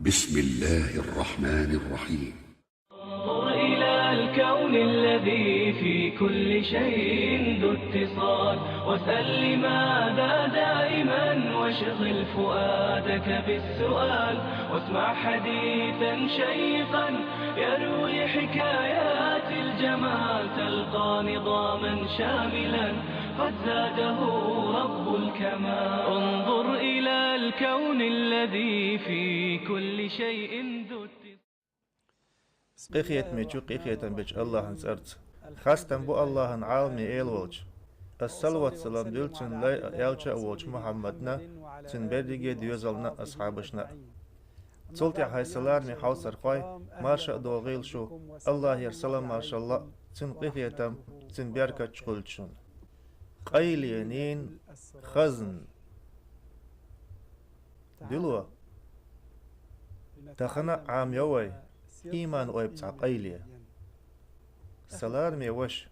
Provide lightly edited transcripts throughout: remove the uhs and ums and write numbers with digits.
بسم الله الرحمن الرحيم. انظر إلى الكون الذي في كل شيء ذو اتصال، واسأل لماذا دائما، واشغل فؤادك بالسؤال، واسمع حديثا شيقا يروي حكايات الجمال، تلقى نظاما شاملا قد زاده رب الكمال. انظر إلى الكون الذي في كل شيء ذو اتصال. قيخيت ميتشو قيخيتن بيج الله نسأرت خاستن بو الله عالمي إيل ولج السلوات سلام دلتن لا يالجا ولج محمدنا تن بردقية ديوزلنا أصحابشنا تلتي حي سلارمي حوصر خواي مارشا دو غيل شو الله يرسلام ما شاء الله تن قيخيتن تن بياركا تشغلتشون قيلينين خزن دلوا تخنا عام يوي إيمان ويبتع قيلية سلار ميوش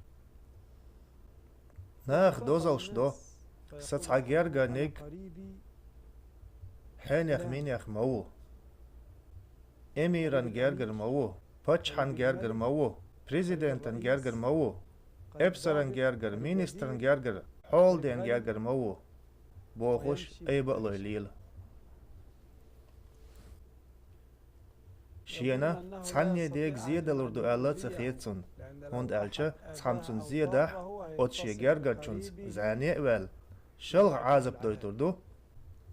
ناخ دوزلش دو ستع جيرغا نيك حين يخمين يخمو إميران جيرغر مو باتشحان جيرغر مو بريزيدنتن جيرغر مو إبسران جيرغر مينسترن جيرغر حولدين جيرغر مو بوخوش أي بقلو ليل شينا تصحني ديك زيادة لردو ألا تخيطن هند ألشا تصحمتن زيادة أتشي جرجرشن زاني أول شلغ عازب دويتردو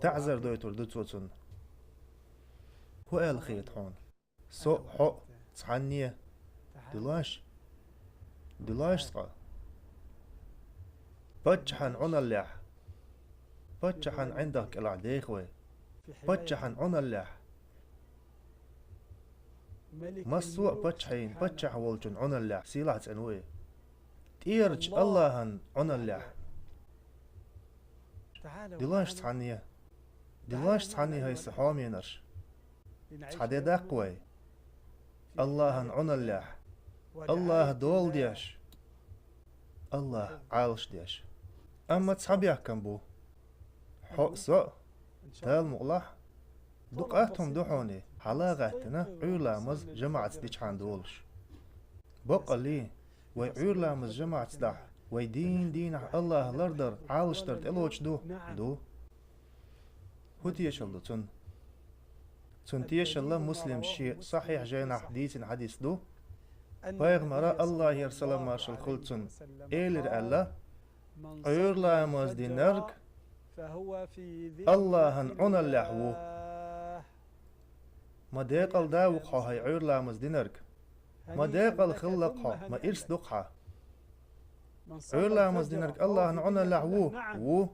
تعزر دويتردو توتن هو الخيط هون سو حق تصحني دلاش تقا بتشحن عنا اللح بتشحن عندك العديخوي بتشحن عنا اللح مسوء بتشحين بتشح والجن عنا اللح سيلة أنوي تيرج اللهن عنا اللح دلاش تصحني هاي صحامينش تصحدي داقوي اللهن عنا اللح الله دول ديش الله عالش ديش أما تصحبيح كم بو حق سوء تال مغلح دقاتهم دحوني حلاغاتنا عيولامز جماعة ديش دولش بقى لي وعيولامز جماعة دح ويدين الله لردر عالشترت إلوش دو هوتيش الله تنتيش الله مسلم شيء صحيح جينا حديث دو بايغمرا الله يرسل مارشال خلتن إيلر الله عيولامز دي نرق الله عنا اللحو ما ديقل داوقها هاي عير لامز دينرك ما ديقل خلقها ما إرس دقها عير لامز دينرك الله نعنا لحوو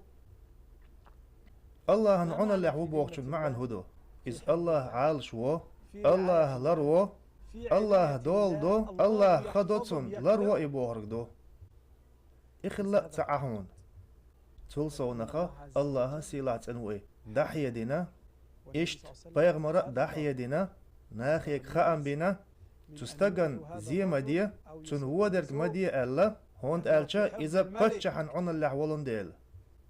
الله نعنا لحوو بوخشن معن هدو إز الله عالش وو الله لرو الله دو الله خدوتسن لرو إبوهرك دو إخلا تعهون تلصونخا الله سيلات أنوي دحية دينا إشت بايغمرا دحية دينا ناخيك خام بينا تستغن زي مدية تن ودرك مدية ألا هوند ألشا إذا بتشحن عن اللح ولن ديل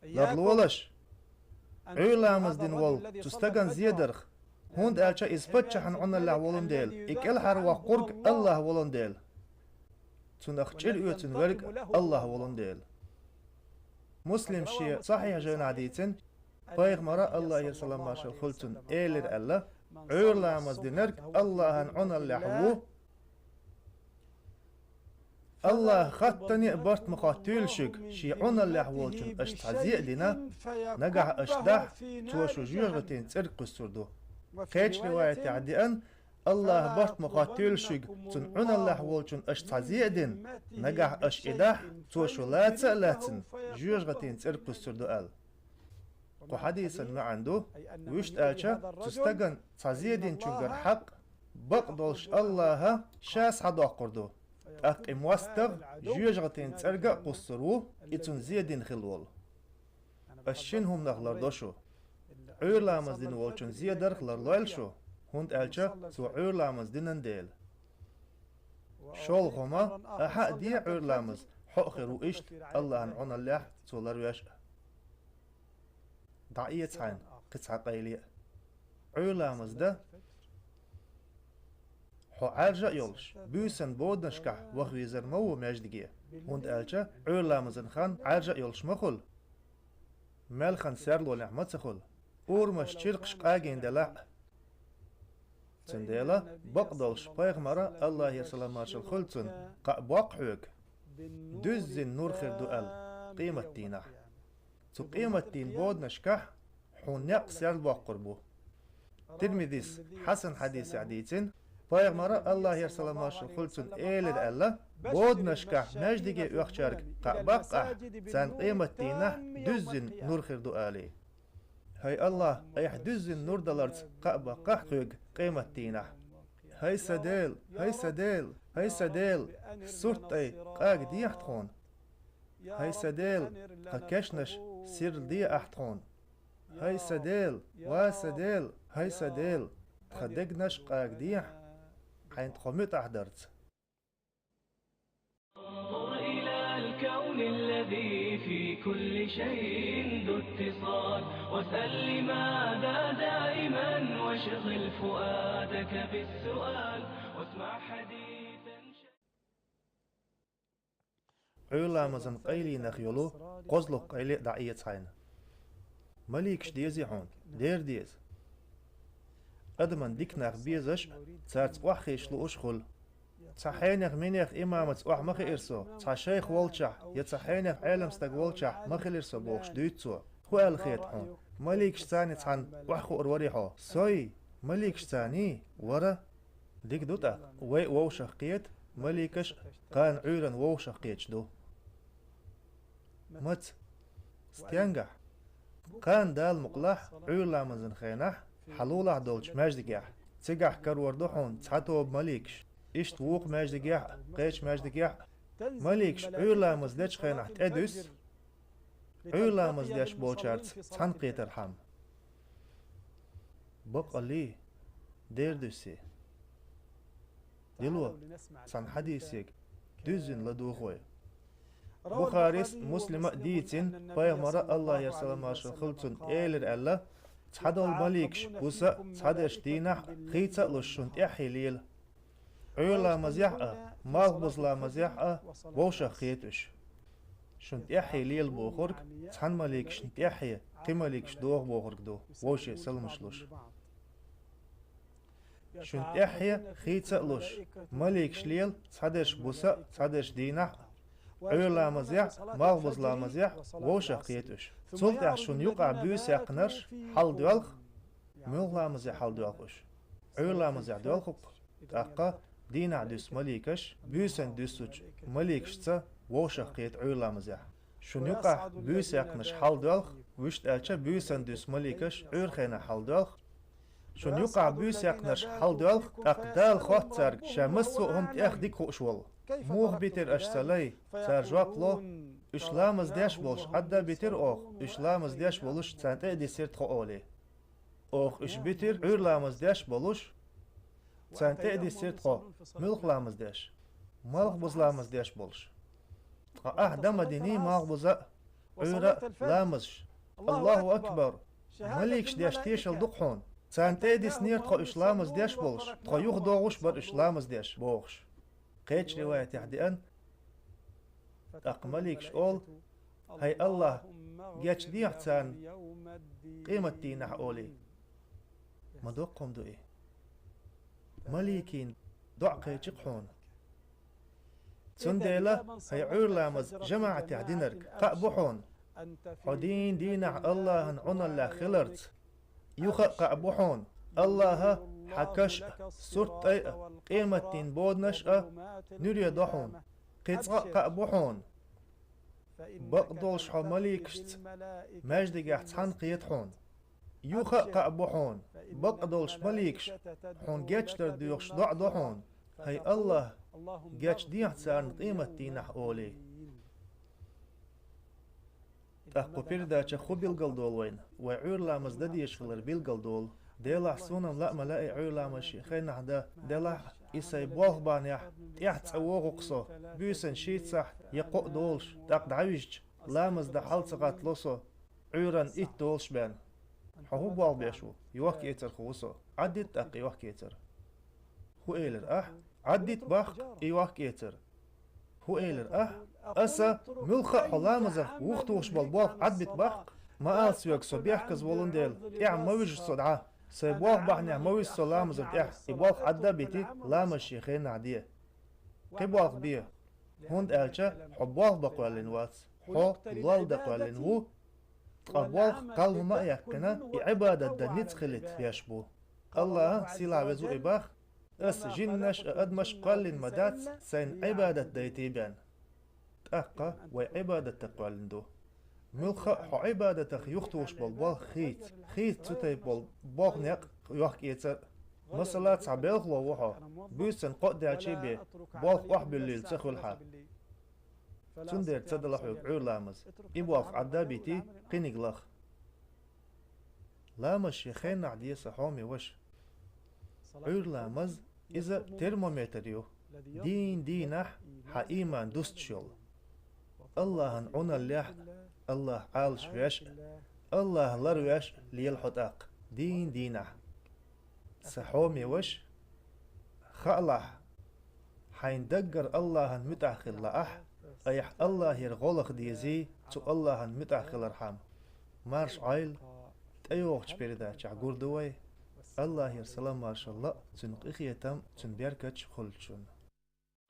لرلولش عيلامز دين ول تستغن زي درخ هوند ألشا إذا بتشحن عن اللح ولن ديل إكال حروا قرق الله ولن ديل تن أخجل يوتن ورق الله ولن ديل مسلم شيء صحيح جون عديتن بايغمرا الله يسلم ماشال خلتن إيلر ألا عيرلامز دينرك الله عنا اللحوو الله خطني برت مقاتل شق شي عنا اللحوولجن اشتعزيء دينا نقع اشدح توشو جيغتين تسرق قصردو كيش رواية عديان الله برت مقاتل شق تن عنا اللحوولجن اشتعزيء دين نقع اش ادح توشو لاتن جيغتين تسرق قصردو ال وحديثا ما عنده ويشت آشا تستغن تزيدين چنگر حق بقدولش الله شاس حدا قردو أقيم واستغ جيجغتين ترقى قصرو إتن زيدين خلول أشينهم نغلر دوشو عير لامز دين والچن زيدر خلر لويلشو هند آشا سو عير لامز دينن ديل شول غما أحا دي عير لامز حق خيرو إشت الله عنا اللح سولر ويش دعية عين قطعة قيلية عيولامز ده حو عرجا يولش بوسن بودنشكح وخويزر مو مجدگيه und elcha uurlamazın xan عرجا يولش مخل ملخن سرلو نعمت خل أورمش چرقش قاگين دلع تنديلا بقدلش پیغمرا الله يسلام ماشل خلتن قباق حوك دزن نور خير دوال قيمة دينح تو قيمة دين بودنشكح حنق سرلو قربو ترمذيس حسن حديث عديتين پیغمرا الله يسلام ماشل خلتن ايلد الله بودنشكح مجدگي اخشارك قباق سان قيمة دينح دزن نور خير دوالي هاي الله ايح دزن نور دلارت قبا قحقوق قيمة دينح هاي سديل هاي سديل هاي سديل سورت اي قاق دي احتخون هاي سديل قكشنش سير دي احتخون هاي سديل وا سديل هاي سديل خدقنش قاق ديح حين تخمت احدرت انظر إلى الكون الذي في كل شيء ذو اتصال واسأل لماذا دائما واشغل فؤادك بالسؤال واسمع حديثا عيلامزن قيلي نخيولو قزلو قيلي دعية ساين مليكش ديزي حون دير ديز أدمن ديك ناخ بيزش تسارت وحيش لو أشخل تحينيخ منيخ إمامت وح مخي إرسو تحشيخ والشح يتحينيخ عالم ستاق والشح مخي إرسو بوخش دويتسو خو الخيط حون مليكش تاني تحن وحخو أروريحو سوي مليكش تاني ورا ديك دوتا وي ووشخ قيت مليكش قان عيرن ووشخ قيتش دو مت ستيانجح قان دال مقلح عير لامزن خينح حلولح دولش مجدقح تقح كروردوحون تحتو بمليكش إشت ووق مجدقح قيش مجدقح مليكش عير لامز ديش خينح تأدوس عير لامز ديش بوچارت تحن قيتر حم بقى لي دير دوسي دلو سان حديثيك دوزن لدوخوي بخاريس مسلمة ديتين بايغمرا الله يرسلم عشان خلطن ايلر الله تحدو المليكش بوسا تحدش دينح خيطة لشنت احيليل عيولا مزيحة مغبزلا مزيحة ووشا خيتوش شنت احيليل بوخورك تحن مليكش نت احي قيمليكش دوغ بوخورك دو ووشي سلمشلوش شنت احي خيطة لوش مليكش ليل تحدش بوسا تحدش دينح عيولا مزيح مغبزلا مزيح ووشا خيتوش سلطة شن يقع بيوس يقنرش حل دوالخ ملغلا مزيح حل دوالخوش عيولا مزيح دوالخوك تاقا دينا دوس مليكش بيوسن دوسوش مليكش تا ووشا خيت عيولا مزيح شن يقع بيوس يقنش حل دوالخ وشت الچا بيوسن دوس مليكش عير خينا حل دوالخ شن يقع بيوس يقنش حل دوالخ اقدال خوات تارك شامسو هم تاخديك خوشوال موغ بيتر اشتالي سار جواب لو اشلامز ديش بولش عدا بيتر اوخ اشلامز ديش بولش تانتا دي سيرت خو اولي اوخ اش بيتر عيرلامز ديش بولش تانتا دي سيرت خو ملخ لامز ديش ملخ بزلامز ديش بولش دم ديني ماغ بزا عيرا لامزش الله اكبر مليكش ديش تيشل دقحون تانتا دي سنيرت خو اشلامز ديش بولش تخو يوخ دوغوش بر اشلامز ديش بوخش قيتش رواية يحدئن أقمليكش أول هاي الله جاتش ديحتان قيمة دينح أولي ما دوقهم دو إيه مليكين دع قيتش قحون سنديلا هاي عور لامز جماعة يحدينرك قابوحون حدين دينح الله عنا الله خلرت يوخا قابوحون الله حكش سورت اي قيمة دين بودنش نريد دحون قيتقا قابوحون بقدولش حماليكشت مجد قحتحن قيتحون يوخا قابوحون بقدولش مليكش حون جاتشتر ديوخش ضع دحون هاي الله جاتش ديح سارن قيمة دينح أولي تحقو بيرداچا خو بيلقل وين وعور لامز دديش خلر بيلقل دول ديلا سونم لا ملاقي عيولا ماشي خينا حدا ديلا إساي بوغ بانيح يحت أوغو قصو بيسن شيت صح يقو دولش تاق دعويش لامز دا حالتغات لوسو عيوران إت دولش بان حهو بوغ بيشو يوح كيتر خوصو عدد تاق يوح كيتر هو إيلر عديت باخ إيواك إيتر هو إيلر أسا ملخا حلامزة وقتوش بالبوخ عدبت باخ ما آل سيوك صبيح كزولنديل مويج صدعة سيبوخ بحني مويج سلامزة إبوخ عدا بيتي لام الشيخين عدية قبوخ بيه هند ألشا حبوخ بقوالين واتس حو لول دقوالين هو أبوخ قلب ما يحكنا عبادة دنيت خلت فيشبو الله سيلا وزو إباخ أس جنش أدمش قلن مدات سين عبادة ديتيبان تأقى وعبادة تقوالندو ملخا حو عبادة يختوش بالبال خيت ستي بالبال نق يوحك يتر مثلا تعبيل لو وحا بيسن قد عشي بي بالخ وح بالليل تخلحا تندر تدلح عور لامز إبواف عدابيتي قينيقلخ لامز شيخين عدية سحومي وش عور لامز إذا ترمومتريو دينح حا إيمان دوستشول الله عنا الليح الله عالش ويش الله لرويش ليلحطاق دينح سحومي وش خالح حين دقر الله متأخر لأح أيح الله يرغلق ديزي تو الله متأخر ارحم مارش عيل تأيوغ بريدا تعقور دوي الله يرسلام ما شاء الله تنق إخيتم تنبيركتش خلتشون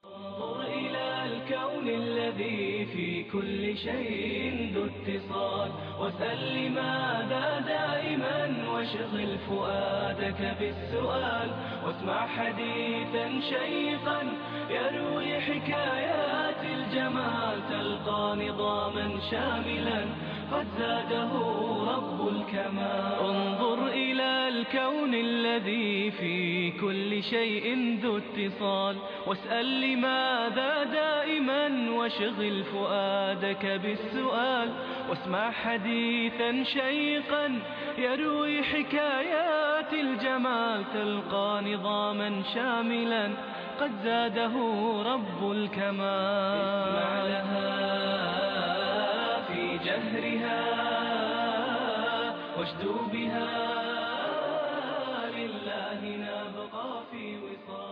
انظر إلى الكون الذي في كل شيء ذو اتصال واسأل لماذا دائما واشغل فؤادك بالسؤال واسمع حديثا شيقا يروي حكايات الجمال تلقى نظاما شاملا قد زاده رب الكمال انظر إلى الكون الذي في كل شيء ذو اتصال واسأل لماذا دائما واشغل فؤادك بالسؤال واسمع حديثا شيقا يروي حكايات الجمال تلقى نظاما شاملا قد زاده رب الكمال اسمع لها في جهرها واشدو بها لله نبقى في وصال